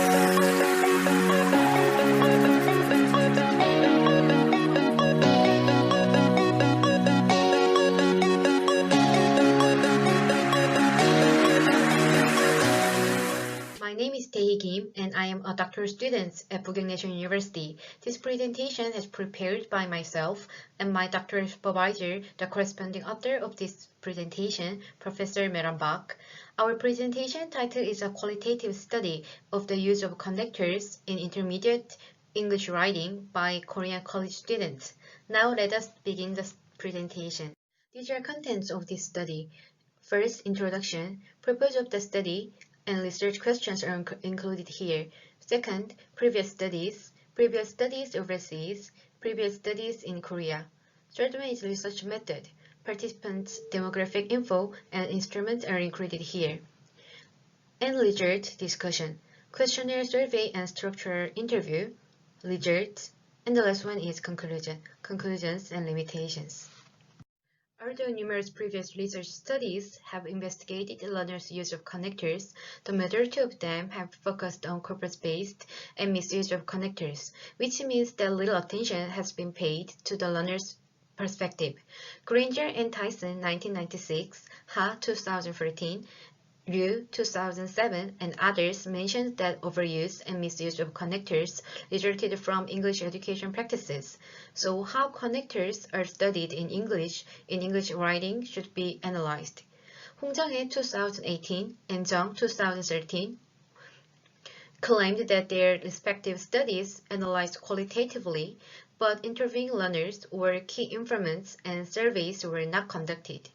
My name is Taehee and I am a doctoral student at Bugyeong National University. This presentation is prepared by myself and my doctoral supervisor, the corresponding author of this presentation, Professor Mae-Ran. Our presentation title is a qualitative study of the use of connectors in intermediate English writing by Korean college students. Now let us begin the presentation. These are contents of this study. First, introduction, purpose of the study, and research questions are included here. Second, previous studies overseas, previous studies in Korea. Third one is research method. Participants' demographic info and instruments are included here. And result discussion. Questionnaire survey and structural interview, results, and the last one is conclusions and limitations. Although numerous previous research studies have investigated learners' use of connectors, the majority of them have focused on corpus-based and misuse of connectors, which means that little attention has been paid to the learner's perspective. Granger and Tyson, 1996, Ha, 2014, Liu, 2007, and others mentioned that overuse and misuse of connectors resulted from English education practices. So how connectors are studied in English writing should be analyzed. 홍정혜, 2018, and Zhang, 2013, claimed that their respective studies analyzed qualitatively, but interviewing learners or key informants and surveys were not conducted.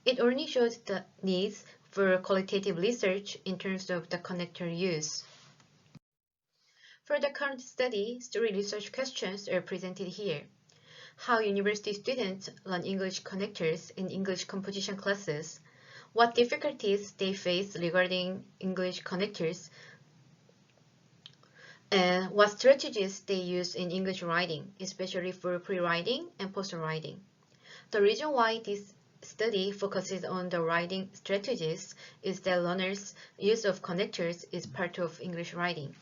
It only showed the needs for qualitative research in terms of the connector use. For the current study, 3 research questions are presented here. How university students learn English connectors in English composition classes, what difficulties they face regarding English connectors, and what strategies they use in English writing, especially for pre-writing and post-writing. The reason why this study focuses on the writing strategies is that learners' use of connectors is part of English writing.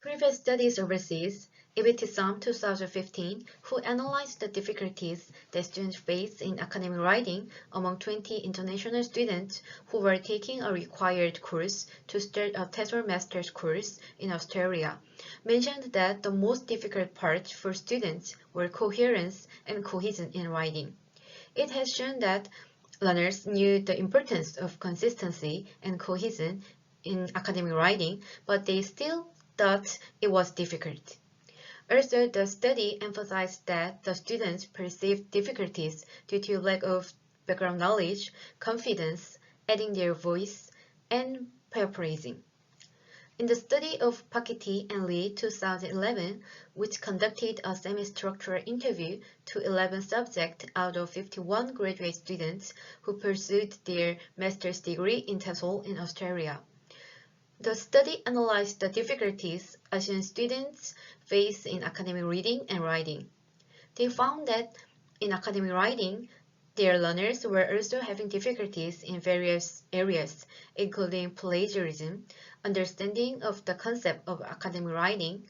Previous studies overseas, Ibtisam 2015, who analyzed the difficulties that students face in academic writing among 20 international students who were taking a required course to start a TESOL master's course in Australia, mentioned that the most difficult parts for students were coherence and cohesion in writing. It has shown that learners knew the importance of consistency and cohesion in academic writing, but they still thought it was difficult. Also, the study emphasized that the students perceived difficulties due to lack of background knowledge, confidence, adding their voice, and paraphrasing. In the study of Pakiti and Lee 2011, which conducted a semi-structural interview to 11 subjects out of 51 graduate students who pursued their master's degree in TESOL in Australia. The study analyzed the difficulties Asian students face in academic reading and writing. They found that in academic writing, their learners were also having difficulties in various areas, including plagiarism, understanding of the concept of academic writing,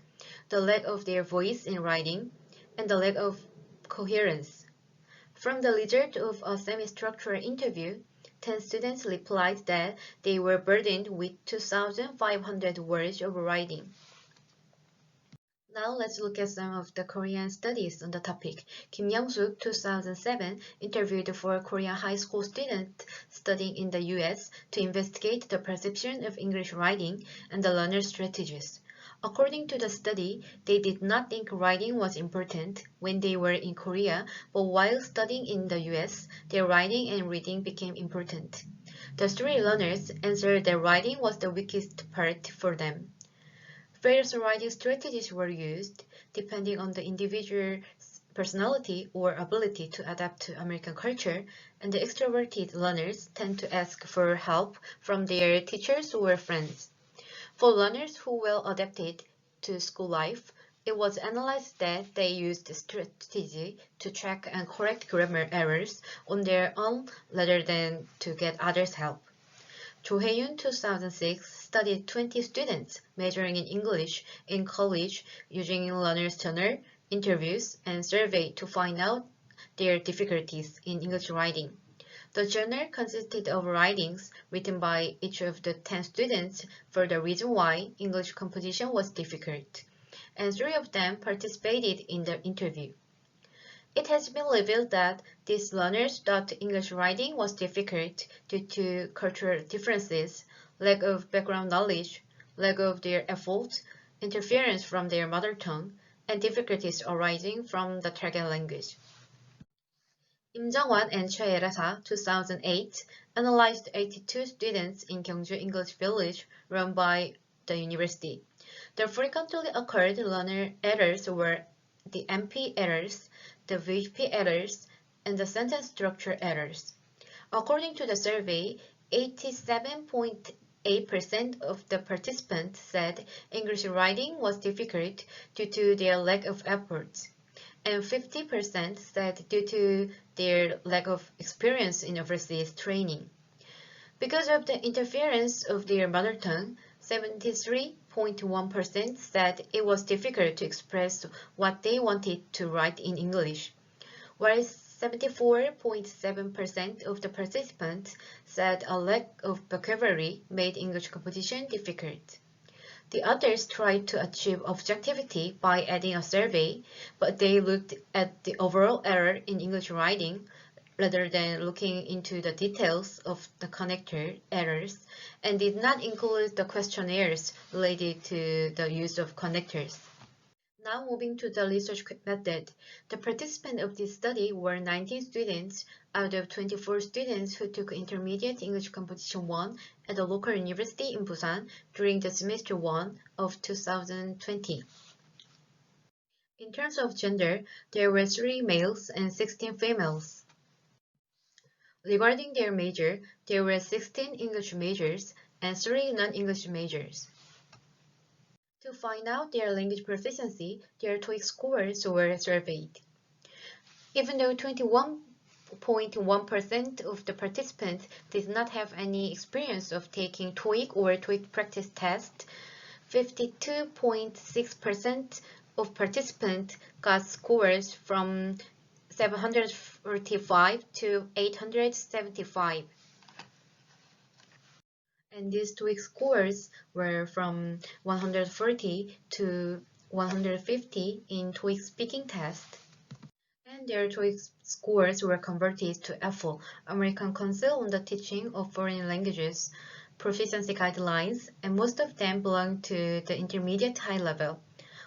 the lack of their voice in writing, and the lack of coherence. From the result of a semi-structural interview, 10 students replied that they were burdened with 2,500 words of writing. Now let's look at some of the Korean studies on the topic. Kim Young-suk, 2007, interviewed 4 Korean high school students studying in the US to investigate the perception of English writing and the learner strategies. According to the study, they did not think writing was important when they were in Korea, but while studying in the US, their writing and reading became important. The 3 learners answered that writing was the weakest part for them. Various writing strategies were used, depending on the individual's personality or ability to adapt to American culture, and the extroverted learners tend to ask for help from their teachers or friends. For learners who well adapted to school life, it was analyzed that they used strategy to track and correct grammar errors on their own rather than to get others' help. Cho-Hae-yoon 2006 studied 20 students majoring in English in college using learner's journal, interviews, and survey to find out their difficulties in English writing. The journal consisted of writings written by each of the 10 students for the reason why English composition was difficult, and 3 of them participated in the interview. It has been revealed that these learners thought English writing was difficult due to cultural differences, lack of background knowledge, lack of their efforts, interference from their mother tongue, and difficulties arising from the target language. Im Jung-won and Choi Il-sa 2008 analyzed 82 students in Gyeongju English Village run by the university. The frequently occurred learner errors were the MP errors, the VP errors, and the sentence structure errors. According to the survey, 87.8% of the participants said English writing was difficult due to their lack of efforts, and 50% said due to their lack of experience in overseas training. Because of the interference of their mother tongue, 73.1% said it was difficult to express what they wanted to write in English, whereas 74.7% of the participants said a lack of vocabulary made English composition difficult. The others tried to achieve objectivity by adding a survey, but they looked at the overall error in English writing rather than looking into the details of the connector errors, and did not include the questionnaires related to the use of connectors. Now moving to the research method. The participants of this study were 19 students out of 24 students who took Intermediate English Composition 1 at a local university in Busan during the semester 1 of 2020. In terms of gender, there were 3 males and 16 females. Regarding their major, there were 16 English majors and 3 non-English majors. To find out their language proficiency, their TOEIC scores were surveyed. Even though 21.1% of the participants did not have any experience of taking TOEIC or TOEIC practice test, 52.6% of participants got scores from 745 to 875. And these TOEIC scores were from 140 to 150 in TOEIC speaking test. And their TOEIC scores were converted to AFL, American Council on the Teaching of Foreign Languages, proficiency guidelines, and most of them belong to the intermediate high level.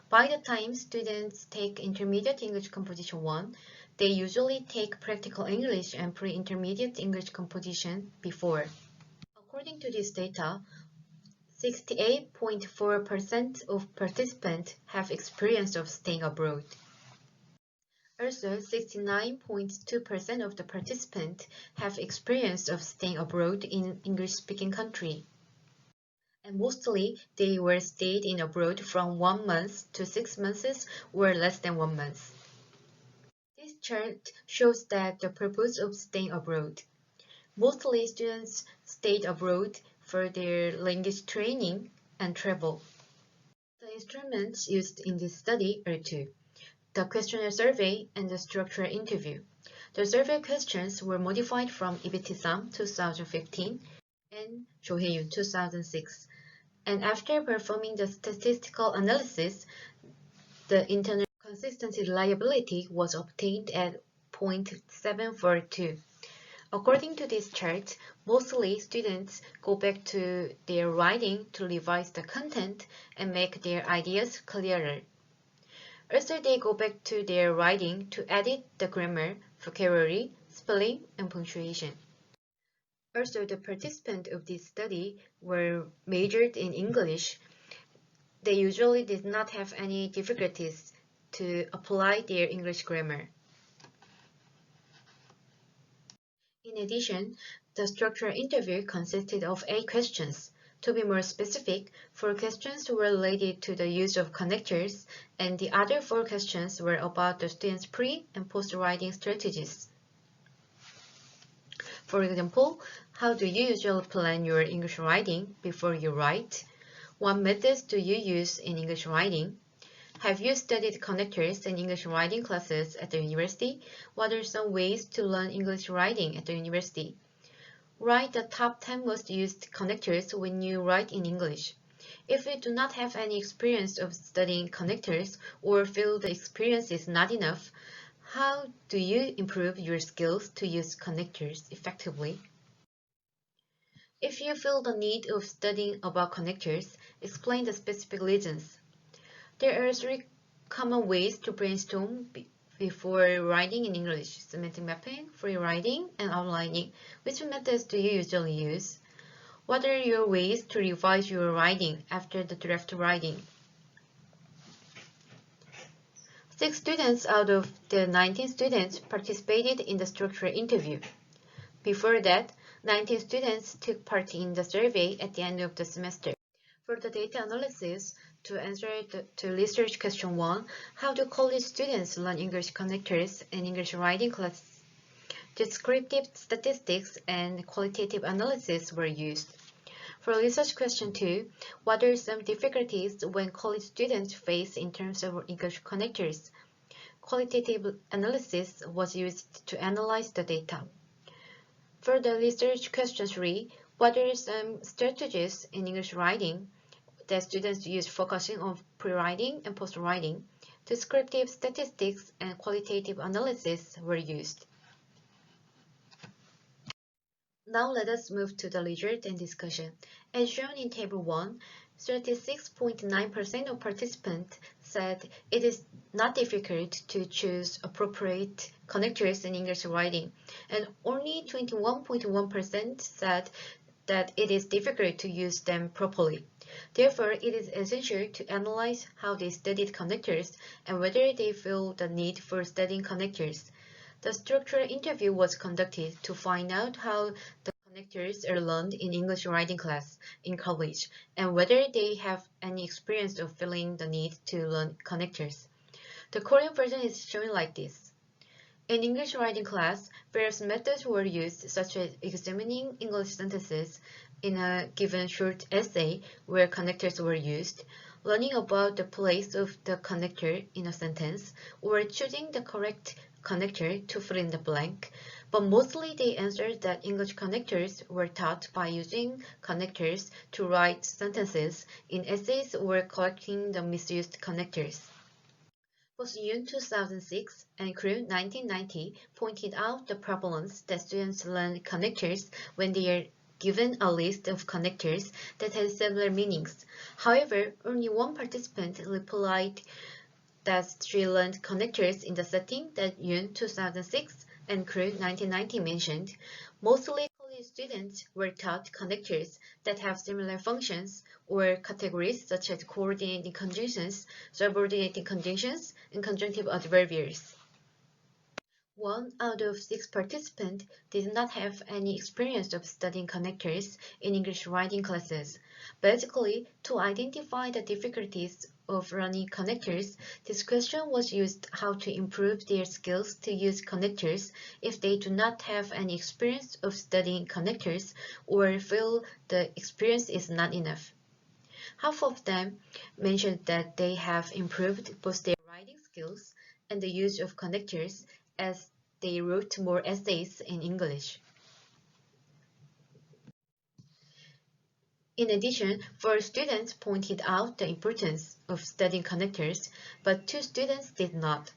By the time students take Intermediate English Composition 1, they usually take Practical English and Pre-Intermediate English Composition before. According to this data, 68.4% of participants have experience of staying abroad. Also, 69.2% of the participants have experience of staying abroad in English-speaking country. And mostly, they were stayed in abroad from 1 month to 6 months or less than 1 month. This chart shows that the purpose of staying abroad. Mostly students stayed abroad for their language training and travel. The instruments used in this study are 2, the questionnaire survey and the structural interview. The survey questions were modified from Ibiti-sam 2015 and Cho-Hae-yoon 2006. And after performing the statistical analysis, the internal consistency reliability was obtained at 0.742. According to this chart, mostly students go back to their writing to revise the content and make their ideas clearer. Also, they go back to their writing to edit the grammar, vocabulary, spelling, and punctuation. Also, the participants of this study were majored in English. They usually did not have any difficulties to apply their English grammar. In addition, the structural interview consisted of 8 questions. To be more specific, 4 questions were related to the use of connectors, and the other 4 questions were about the students' pre- and post-writing strategies. For example, how do you usually plan your English writing before you write? What methods do you use in English writing? Have you studied connectors in English writing classes at the university? What are some ways to learn English writing at the university? Write the top 10 most used connectors when you write in English. If you do not have any experience of studying connectors or feel the experience is not enough, how do you improve your skills to use connectors effectively? If you feel the need of studying about connectors, explain the specific reasons. There are three common ways to brainstorm before writing in English: semantic mapping, free writing, and outlining. Which methods do you usually use? What are your ways to revise your writing after the draft writing? 6 students out of the 19 students participated in the structural interview. Before that, 19 students took part in the survey at the end of the semester. For the data analysis, to answer to research question 1, how do college students learn English connectors in English writing classes? Descriptive statistics and qualitative analysis were used. For research question 2, what are some difficulties when college students face in terms of English connectors? Qualitative analysis was used to analyze the data. For the research question 3, what are some strategies in English writing that students use focusing on pre-writing and post-writing? Descriptive statistics and qualitative analysis were used. Now let us move to the result and discussion. As shown in Table 1, 36.9% of participants said it is not difficult to choose appropriate connectors in English writing, and only 21.1% said that it is difficult to use them properly. Therefore, it is essential to analyze how they studied connectors and whether they feel the need for studying connectors. The structural interview was conducted to find out how the connectors are learned in English writing class in college and whether they have any experience of feeling the need to learn connectors. The Korean version is shown like this. In English writing class, various methods were used, such as examining English sentences in a given short essay where connectors were used, learning about the place of the connector in a sentence, or choosing the correct connector to fill in the blank, but mostly they answered that English connectors were taught by using connectors to write sentences in essays or correcting the misused connectors. Both Yoon 2006 and Kru 1990 pointed out the problems that students learn connectors when they are given a list of connectors that has similar meanings. However, only one participant replied that she learned connectors in the setting that Yoon 2006 and Kru 1990 mentioned. Mostly college students were taught connectors that have similar functions or categories such as coordinating conjunctions, subordinating conjunctions, and conjunctive adverbials. 1 out of 6 participants did not have any experience of studying connectors in English writing classes. Basically, to identify the difficulties of learning connectors, this question was used how to improve their skills to use connectors if they do not have any experience of studying connectors or feel the experience is not enough. Half of them mentioned that they have improved both their writing skills and the use of connectors as they wrote more essays in English. In addition, 4 students pointed out the importance of studying connectors, but 2 students did not.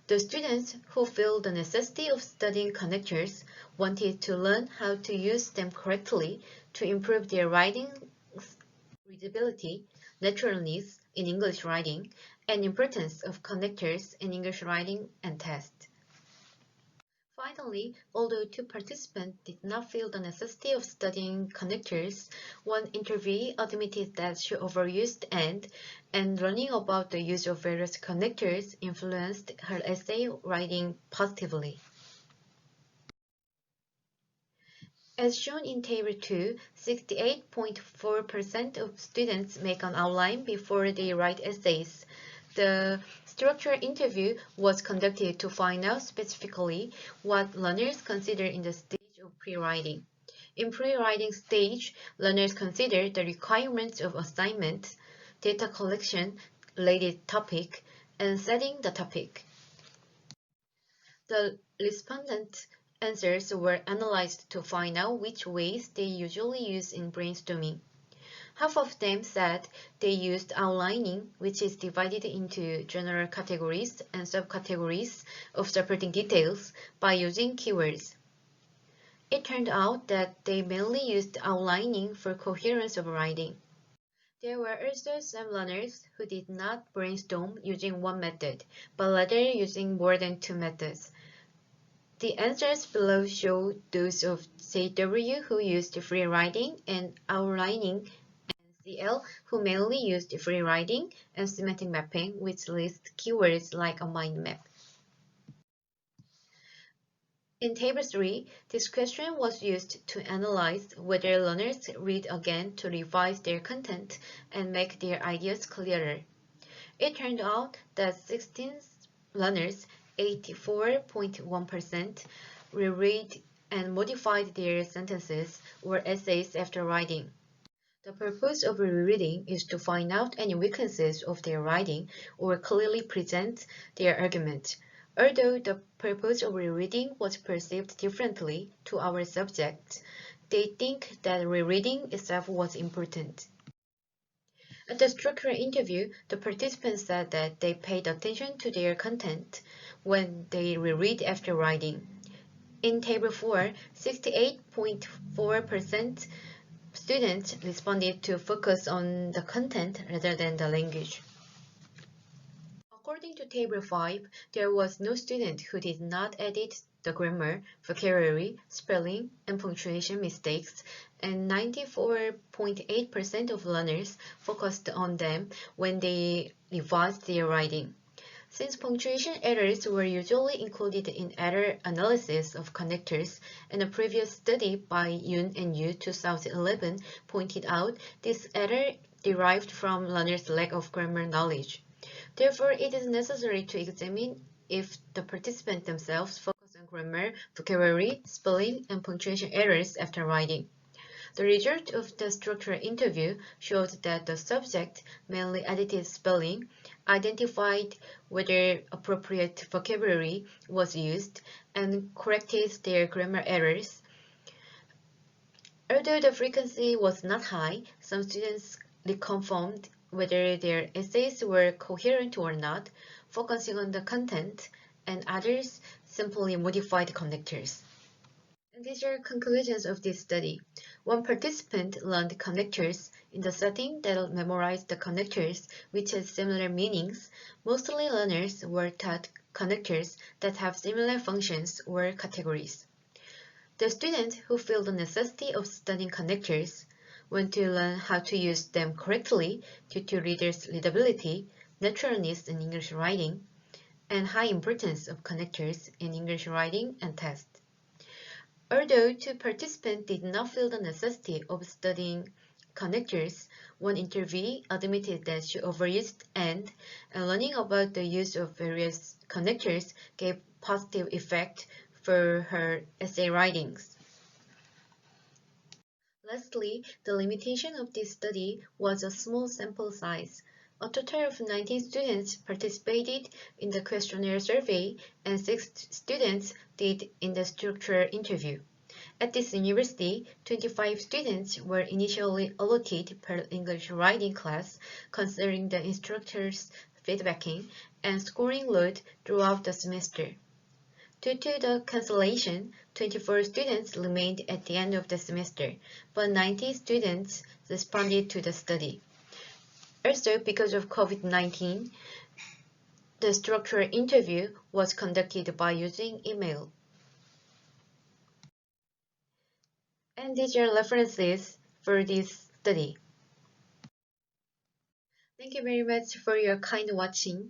The students who feel the necessity of studying connectors wanted to learn how to use them correctly to improve their writing readability, naturalness in English writing, and importance of connectors in English writing and test. Finally, although 2 participants did not feel the necessity of studying connectors, one interviewee admitted that she overused and learning about the use of various connectors influenced her essay writing positively. As shown in Table 2, 68.4% of students make an outline before they write essays. The structural interview was conducted to find out specifically what learners consider in the stage of pre-writing. In pre-writing stage, learners consider the requirements of assignments, data collection, related topic, and setting the topic. The respondent answers were analyzed to find out which ways they usually use in brainstorming. Half of them said they used outlining, which is divided into general categories and subcategories of supporting details by using keywords. It turned out that they mainly used outlining for coherence of writing. There were also some learners who did not brainstorm using one method, but rather using more than two methods. The answers below show those of JW who used free writing and outlining, and CL who mainly used free writing and semantic mapping, which lists keywords like a mind map. In Table 3, this question was used to analyze whether learners read again to revise their content and make their ideas clearer. It turned out that 16 learners, 84.1%, reread and modified their sentences or essays after writing. The purpose of rereading is to find out any weaknesses of their writing or clearly present their argument. Although the purpose of rereading was perceived differently to our subjects, they think that rereading itself was important. At the structural interview, the participants said that they paid attention to their content when they reread after writing. In Table 4, 68.4% students responded to focus on the content rather than the language. According to Table 5, there was no student who did not edit the grammar, vocabulary, spelling, and punctuation mistakes, and 94.8% of learners focused on them when they revised their writing. Since punctuation errors were usually included in error analysis of connectors, and a previous study by Yoon and Yu 2011 pointed out this error derived from learners' lack of grammar knowledge. Therefore, it is necessary to examine if the participants themselves focus on grammar, vocabulary, spelling, and punctuation errors after writing. The result of the structural interview showed that the subject mainly edited spelling, identified whether appropriate vocabulary was used, and corrected their grammar errors. Although the frequency was not high, some students reconfirmed whether their essays were coherent or not, focusing on the content, and others simply modified connectors. And these are conclusions of this study. One participant learned connectors in the setting that memorized the connectors which had similar meanings. Mostly learners were taught connectors that have similar functions or categories. The students who feel the necessity of studying connectors want to learn how to use them correctly due to readers' readability, naturalness in English writing, and high importance of connectors in English writing and tests. Although two participants did not feel the necessity of studying connectors, one interviewee admitted that she overused and learning about the use of various connectors gave positive effect for her essay writings. Lastly, the limitation of this study was a small sample size. A total of 19 students participated in the questionnaire survey and 6 students did in the structural interview. At this university, 25 students were initially allotted per English writing class, considering the instructor's feedbacking and scoring load throughout the semester. Due to the cancellation, 24 students remained at the end of the semester, but 90 students responded to the study. Also, because of COVID-19, the structural interview was conducted by using email. And these are references for this study. Thank you very much for your kind watching.